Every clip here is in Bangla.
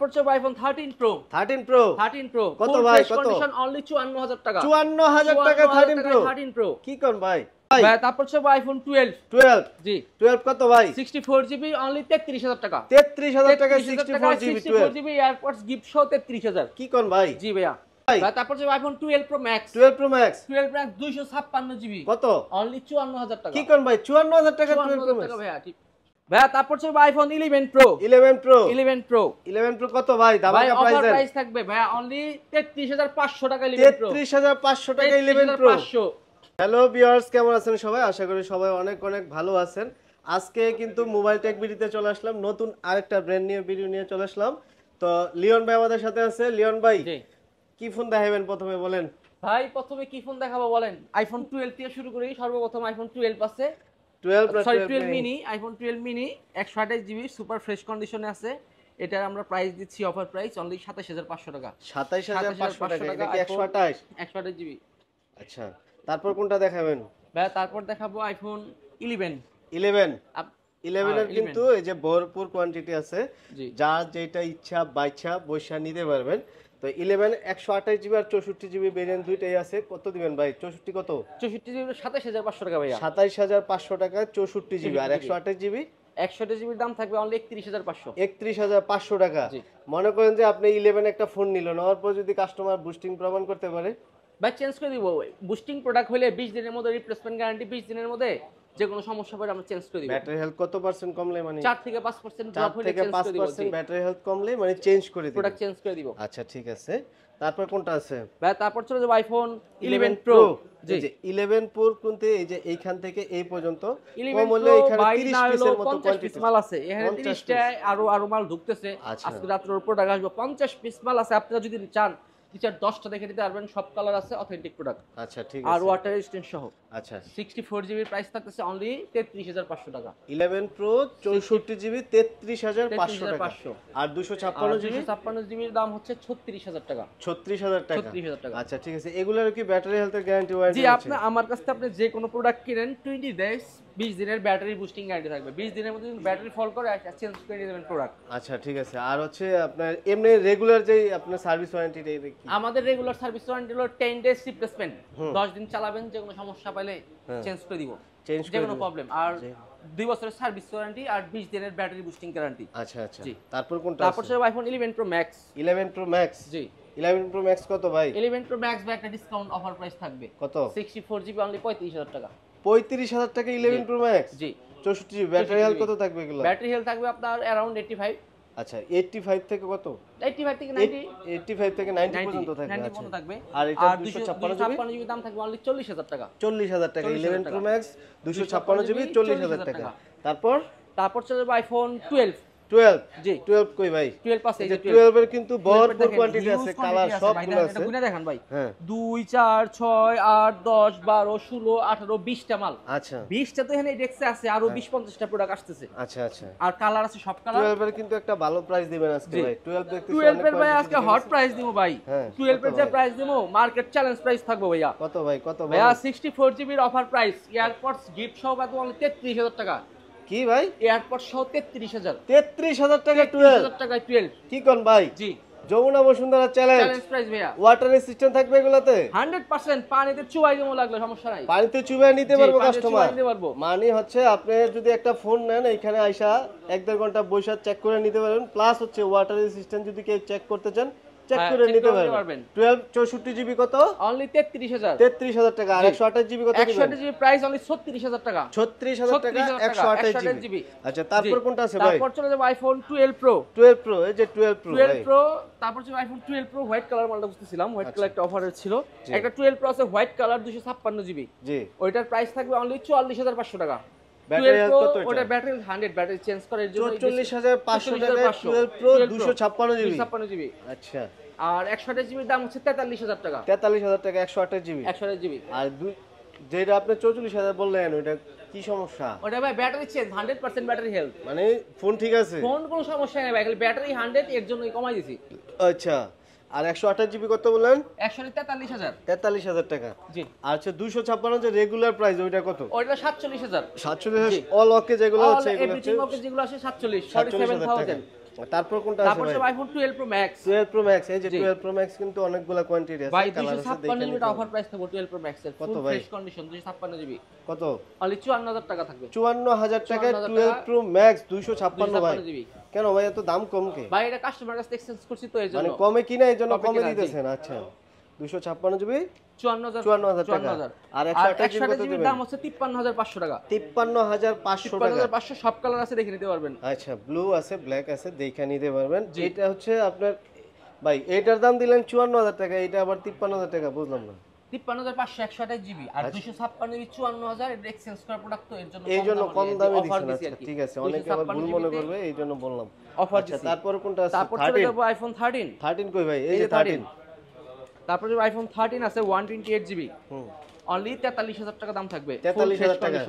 পড়ছে আইফোন 13 প্রো 13 প্রো 13 প্রো কত ভাই কত কন্ডিশন অনলি 54000 টাকা 54000 টাকা 13 প্রো 13 প্রো কি কোন ভাই ভাই তারপর হচ্ছে আইফোন 12 12 জি 12 কত ভাই 64 জিবি অনলি 33000 টাকা 33000 টাকা 64 জিবি 64 জিবি এয়ারপডস গিফট সহ 33000 কি কোন ভাই জি ভাইয়া ভাই তারপর হচ্ছে iPhone 12 pro max 12 pro max 12 max 256 GB কত অনলি 54000 টাকা কি কোন ভাই 54000 টাকা 12 প্রো ম্যাক্স ভাইয়া ঠিক ভাইয়া তারপর হচ্ছে iPhone 11 pro 11 pro 11 pro 11 pro কত ভাই দামাকা প্রাইস প্রাইস প্রাইস থাকবে ভাইয়া অনলি 33500 টাকা 11 প্রো 33500 টাকা 11 প্রো হ্যালো ভিউয়ার্স কেমন আছেন সবাই আশা করি সবাই অনেক অনেক ভালো আছেন আজকে কিন্তু মোবাইল টেক ভিডিওতে চলে আসলাম নতুন আরেকটা ব্র্যান্ড নিউ ভিডিও নিয়ে চলে আসলাম তো লিওন ভাই আমাদের সাথে আছে লিওন ভাই জি কি ফোন দেখাবেন প্রথমে বলেন ভাই প্রথমে কি ফোন দেখাবো বলেন আইফোন 12 থেকে শুরু করি সর্বপ্রথম আইফোন 12 আছে 12 sorry 12 mini iPhone 12 mini 128 GB super fresh কন্ডিশনে আছে এটার আমরা প্রাইস দিচ্ছি অফার প্রাইস অনলি 27500 টাকা 27500 টাকা এটা কি 128 128 জিবি আচ্ছা তারপর কোনটা দেখাবেন ভাই তারপর দেখাবো আইফোন 11 11 এর কিন্তু এই যে ভরপুর কোয়ান্টিটি আছে যার যেটা ইচ্ছা বাইচ্ছা বৈশা নিতে পারবেন তো 11 128 জিবি আর 64 জিবি ভেরিয়েন্ট দুইটাই আছে কত দিবেন ভাই 64 কত 64 জিবি 27500 টাকা ভাইয়া 27500 টাকা 64 জিবি আর 128 জিবি 128 জিবির দাম থাকবে অনলি 31500 31500 টাকা মনে করেন যে আপনি 11 একটা ফোন নিলেন নেওয়ার পর যদি কাস্টমার বুস্টিং প্রমাণ করতে পারে ভাই চেঞ্জ করে দিব বুস্টিং প্রোডাক্ট হলে 20 দিনের মধ্যে রিপ্লেসমেন্ট গ্যারান্টি 20 দিনের মধ্যে যে কোনো সমস্যা পড়লে আমরা চেঞ্জ করে দিব ব্যাটারি হেলথ কত পার্সেন্ট কমলে মানে 4 থেকে 5% ড্রপ হলে চেঞ্জ করে দিব 5% ব্যাটারি হেলথ কমলে মানে চেঞ্জ করে দিব প্রোডাক্ট চেঞ্জ করে দিব আচ্ছা ঠিক আছে তারপর কোনটা আছে ভাই তারপর চলে যাব আইফোন 11 প্রো জি 11 প্রো কিন্তু এই যে এইখান থেকে এই পর্যন্ত কম হলে এখানে 30 পিসের মতো কোয়ান্টিটি মাল আছে এখানে 30 টা আরো মাল ঢুকতেছে আজকে রাতের প্রোডাক্ট আসবে 50 পিস মাল আছে আপনারা যদি চান টিচার 10টা দেখে নিতে পারবেন সব কালার আছে অথেন্টিক প্রোডাক্ট আচ্ছা ঠিক আছে আর ওয়াটার রেজিস্ট্যান্ট সহ আচ্ছা 64 জিবি প্রাইস থাকতেছে অনলি 33500 টাকা 11 প্রো 64 জিবি 33500 টাকা আর 256 জিবির দাম হচ্ছে 36000 টাকা 36000 টাকা আচ্ছা ঠিক আছে এগুলোর কি ব্যাটারি হেলথের গ্যারান্টি ওয়ারেন্টি জি আপনি আমার কাছ থেকে আপনি যে কোনো প্রোডাক্ট কিনেন 20 ডেজ 20 দিনের ব্যাটারি বুস্টিং গ্যারান্টি থাকবে 20 দিনের মধ্যে যদি ব্যাটারি ফল করে চেঞ্জ করে দিবেন প্রোডাক্ট আচ্ছা ঠিক আছে আর হচ্ছে আপনার এমনি রেগুলার যেই আপনার সার্ভিস ওয়ারেন্টি আমাদের রেগুলার সার্ভিস ওয়ারেন্টি হলো 10 ডেজ রিপ্লেসমেন্ট 10 দিন চালাবেন যে কোনো সমস্যা পাইলে চেঞ্জ করে দিব যে কোনো প্রবলেম আর 2 বছরের সার্ভিস ওয়ারেন্টি আর 20 দিনের ব্যাটারি বুস্টিং গ্যারান্টি আচ্ছা আচ্ছা তারপর কোনটা তারপর আছে iPhone 11 pro max 11 pro max জি 11 প্রো ম্যাক্স কত ভাই 11 প্রো ম্যাক্স ভাই একটা ডিসকাউন্ট অফার প্রাইস থাকবে কত 64 জিবি অনলি 35000 টাকা 35000 টাকা 11 প্রো ম্যাক্স জি 64 জিবি ব্যাটারি হেলথ কত থাকবে এগুলো ব্যাটারি হেলথ থাকবে আপনার अराउंड 85 আচ্ছা 85 থেকে কত 85 থেকে 90 85 থেকে 90 পর্যন্ত থাকবে 90 পর্যন্ত থাকবে আর এটা 256 জিবি দাম থাকবে অনলি 40000 টাকা 40000 টাকা 11 প্রো ম্যাক্স 256 জিবি 40000 টাকা তারপর চলে যাবে আইফোন 12 জি 12 কই ভাই 12 পাশে এই যে 12 এর কিন্তু ভরপুর কোয়ান্টিটি আছে কালার সবগুলো আছে এটা গুনে দেখেন ভাই 2 4 6 8 10 12 16 18 20 টা মাল আচ্ছা 20 টা তো এখানে ডেক্সে আছে আর 20 50 টা প্রোডাক্ট আসতেছে আচ্ছা আচ্ছা আর কালার আছে সব কালার 12 এর কিন্তু একটা ভালো প্রাইস দিবেন আজকে ভাই 12 দেখতেছি 12 এর ভাই আজকে হট প্রাইস দিব ভাই 12 এর যে প্রাইস দিব মার্কেট চ্যালেঞ্জ প্রাইস থাকবে ভাইয়া কত ভাই ভাইয়া 64 জিবির অফার প্রাইস এয়ারপডস গিফট সহ কত অনলি 33000 টাকা কি ভাই এয়ারপড সহ 33000 টাকা 33000 টাকা 12 কি কোন ভাই জি যমুনা বসুন্ধরা চ্যালেঞ্জ প্রাইস ভাইয়া ওয়াটার রেজিস্ট্যান্ট থাকবে এগুলাতে 100% পানিতে চুবাই দিমু লাগলে সমস্যা নাই পানিতে চুবাই নিতে পারবো কাস্টমার নিতে পারবো মানে হচ্ছে আপনি যদি একটা ফোন নেন এখানে আইসা 1.5 ঘন্টা বসে চেক করে নিতে পারবেন প্লাস হচ্ছে ওয়াটার রেজিস্ট্যান্ট যদি কেউ চেক করতে চান চেক করে নিতে পারবেন 12 64 জিবি কত অনলি 33000 টাকা আর 128 জিবি কত 128 জিবি প্রাইস অনলি 36000 টাকা 36000 টাকা 128 জিবি আচ্ছা তারপর কোনটা আছে ভাই তারপর চলে যাব আইফোন 12 প্রো এই যে 12 প্রো তারপর চলে আইফোন 12 প্রো হোয়াইট কালার মালটা বুঝতেছিলাম হোয়াইট কালার একটা অফারে ছিল একটা 12 প্রো আছে হোয়াইট কালার 256 জিবি জি ওইটার প্রাইস থাকবে অনলি 44500 টাকা ব্যাটারি হেলথ কত এটা ওটা ব্যাটারি 100 ব্যাটারি চেঞ্জ করার জন্য 44500 টাকা 12 প্রো 256 জিবি আচ্ছা আর 128 জিবির দাম হচ্ছে 43000 টাকা 43000 টাকা 128 জিবি 128 জিবি আর যেটা আপনি 44000 বললেন ওটা কি সমস্যা ওটা ভাই ব্যাটারি চেঞ্জ 100% ব্যাটারি হেলথ মানে ফোন ঠিক আছে ফোন কোনো সমস্যা নেই ভাই খালি ব্যাটারি 100 এর জন্যই কমাই দিছি আচ্ছা আর 128 জিবি কত বললেন 143,000 টাকা জি আর আচ্ছা 256 যে রেগুলার প্রাইস ওইটা কত ওইটা 47,000 অল ওকে যেগুলো আছে এগুলো এভরিথিং ওকে যেগুলো আছে 47,000 তারপর কোনটা আছে তারপর ভাই? সব iPhone 12 pro max. 12 pro max, এই যে 12 প্রো ম্যাক্স কিন্তু অনেকগুলা কোয়ান্টিটি আছে, ভাই কালার আছে, 256 দেখে জিবি নিতে অফার প্রাইস থাকবে 12 প্রো ম্যাক্স এর, কত ফুল ভাই? ফ্রেশ কন্ডিশন 256 জিবি কত? অনলি 54000 টাকা থাকবে। 54000 টাকায় 54,000 12 প্রো ম্যাক্স 256 ভাই। 256 জিবি কেন ভাই এত দাম কম কে? ভাই এটা কাস্টমার কাছে এক্সচেঞ্জ করছি তো এর জন্য, মানে কমে কিনা এই জন্য কমে কমে কিনা, জি। দিতেছেন। আচ্ছা 256 জিবি 54000 টাকা। আর 128 জিবি দাম হচ্ছে 53500 টাকা। 53500 টাকা। 53500 সব কালার আছে, দেখে নিতে পারবেন। আচ্ছা ব্লু আছে, ব্ল্যাক আছে, দেখে নিতে পারবেন। এটা হচ্ছে আপনার ভাই এটার দাম দিলেন 54000 টাকা, এটা আবার 53000 টাকা, বুঝলাম না। 53500 128 জিবি আর 256 জিবি 54000, এটা এক্সচেঞ্জ করা প্রোডাক্ট তো এই জন্য কম দামে অফার দিছেন। দিছি আচ্ছা আর কি। ঠিক আছে, অনেকে আবার ভুল মনে করবে এই জন্য বললাম। অফার আচ্ছা দিছি। তারপর কোনটা আছে? তারপর চলে যাব আইফোন 13। 13 কই ভাই? এই যে 13। তারপর যে আইফোন 13 আছে 128 জিবি, হুম অনলি 43000 টাকা দাম থাকবে। 43,000 টাকা।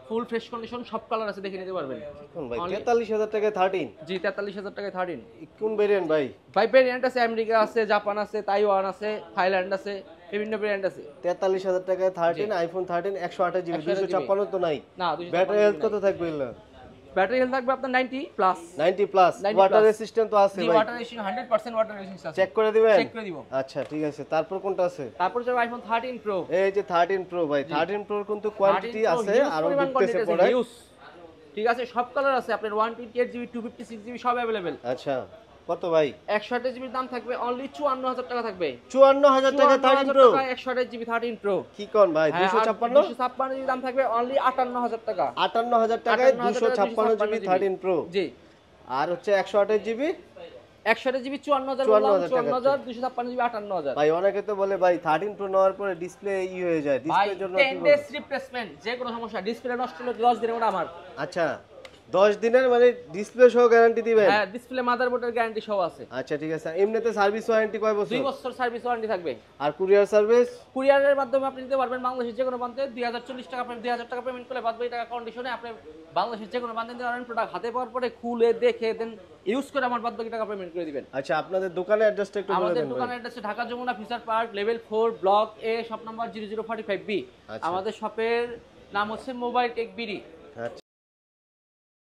ফুল ফ্রেশ কন্ডিশন, সব কালার আছে, দেখে নিতে পারবেন। কোন ভাই? 43000 টাকায় 13? জি 43000 টাকায় 13। কোন ভেরিয়েন্ট ভাই? ভাই ভেরিয়েন্ট আছে, আমেরিকা আছে, জাপান আছে, তাইওয়ান আছে, থাইল্যান্ড আছে, বিভিন্ন ভেরিয়েন্ট আছে। 43000 টাকায় 13 আইফোন 13 128 জিবি, 256 তো নাই। না ব্যাটারি হেলথ কত থাকবে এগুলা? ব্যাটারি হেলথ থাকবে আপনার 90 plus. 90 plus. 90 water plus। Resistant তো আছে জি ভাই? ওয়াটার রেজিস্ট্যান্স 100% ওয়াটার রেজিস্ট্যান্স আছে। চেক করে দিবেন? চেক করে দিব। আচ্ছা ঠিক আছে, তারপর কোনটা আছে? তারপর যে আইফোন 13 প্রো। এই যে 13 প্রো ভাই, 13 প্রোর কিন্তু কোয়ান্টিটি আছে, আর ঢুকতেছে পড়ে। ঠিক আছে, সব কালার আছে আপনার 128 জিবি 256 জিবি সব अवेलेबल। আচ্ছা কত ভাই? 128 জিবির দাম থাকবে অনলি 54000 টাকা থাকবে। 54000 টাকা 13 প্রো? 128 GB 13 pro. কি কোন ভাই? 256? 256 জিবি দাম থাকবে অনলি 58000 টাকা। 58000 টাকায় 256 জিবি 13 প্রো। জি। আর হচ্ছে 128 জিবি 128 জিবি 54000, 54000, 256 জিবি 58000। ভাই অনেকে তো বলে ভাই 13 প্রো নেওয়ার পরে ডিসপ্লে হয়ে যায়, ডিসপ্লের জন্য 10 ডেজ রিপ্লেসমেন্ট, যে কোনো সমস্যা ডিসপ্লে নষ্ট হলে 10 দিনের মধ্যে আমার। আচ্ছা 10 দিনের মানে ডিসপ্লে সহ গ্যারান্টি দিবেন? হ্যাঁ ডিসপ্লে মাদারবোর্ডের গ্যারান্টি সহ আছে। আচ্ছা ঠিক আছে। এমনিতে সার্ভিস ওয়ারেন্টি কয় বছর? 2 বছর সার্ভিস ওয়ারেন্টি থাকবে। আর কুরিয়ার সার্ভিস? কুরিয়ারের মাধ্যমে আপনি নিতে পারবেন বাংলাদেশের যে কোনো প্রান্তে। 2040 টাকা আপনি 2000 টাকা পেমেন্ট করলে বাদ বাকি টাকা কন্ডিশনে আপনি বাংলাদেশের যে কোনো প্রান্তে নিতে পারবেন। প্রোডাক্ট হাতে পাওয়ার পরে খুলে দেখে দেন ইউজ করে আমার বাদ বাকি টাকা পেমেন্ট করে দিবেন। আচ্ছা আপনাদের দোকানের অ্যাড্রেসটা একটু বলে আমাদের দেন। দোকানের address Dhaka Jamuna future park level 4 block A shop number 0045 B. আচ্ছা। আমাদের শপের নাম হচ্ছে মোবাইল টেক বিডি। আচ্ছা